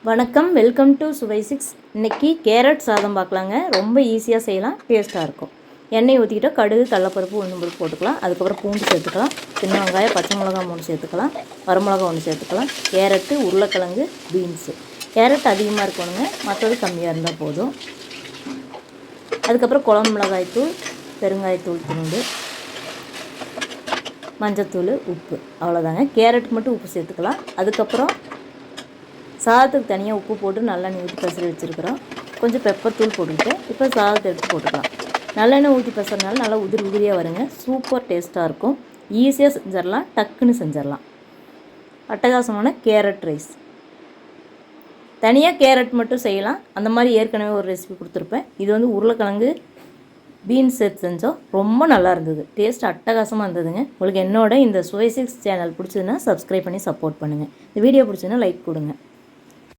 வணக்கம், welcome to சுவை 6. இன்றைக்கி கேரட் சாதம் பார்க்கலாங்க. ரொம்ப ஈஸியாக செய்யலாம், டேஸ்ட்டாக இருக்கும். எண்ணெய் ஊற்றிக்கிட்டு கடுகு, கடலப்பருப்பு, உளுந்தம்பருப்பு போட்டுக்கலாம். அதுக்கப்புறம் பூண்டு சேர்த்துக்கலாம், சின்ன வெங்காயம், பச்சை மிளகா 3 சேர்த்துக்கலாம், வரமிளகா 1 சேர்த்துக்கலாம், கேரட்டு, உருளைக்கிழங்கு, பீன்ஸு. கேரட் அதிகமாக இருக்கணுங்க, மற்றது கம்மியாக இருந்தால் போதும். அதுக்கப்புறம் குழம்பு மிளகாய் தூள், பெருங்காயத்தூள் துண்டு, மஞ்சத்தூள், உப்பு, அவ்வளோதாங்க. கேரட்டுக்கு மட்டும் உப்பு சேர்த்துக்கலாம். அதுக்கப்புறம் சாதத்துக்கு தனியாக உப்பு போட்டு நல்லெண்ணெய் ஊற்றி பசறி வச்சுருக்கிறோம். கொஞ்சம் பெப்பர் தூள் போட்டுக்கிட்டு இப்போ சாதத்தை எடுத்து போட்டுக்கலாம். நல்லெண்ணெய் ஊற்றி பசறனால நல்லா உதிரியாக வருங்க. சூப்பர் டேஸ்ட்டாக இருக்கும். ஈஸியாக செஞ்சிடலாம், டக்குன்னு செஞ்சிடலாம். அட்டகாசமான கேரட் ரைஸ். தனியாக கேரட் மட்டும் செய்யலாம், அந்த மாதிரி ஏற்கனவே ஒரு ரெசிபி கொடுத்துருப்பேன். இது உருளைக்கிழங்கு பீன்ஸ் சேர்த்து செஞ்சோம், ரொம்ப நல்லா இருந்தது. டேஸ்ட் அட்டகாசமாக இருந்ததுங்க. உங்களுக்கு என்னோட இந்த சுவை 6 சேனல் பிடிச்சதுன்னா சப்ஸ்கிரைப் பண்ணி சப்போர்ட் பண்ணுங்கள். இந்த வீடியோ பிடிச்சதுன்னா லைக் கொடுங்க.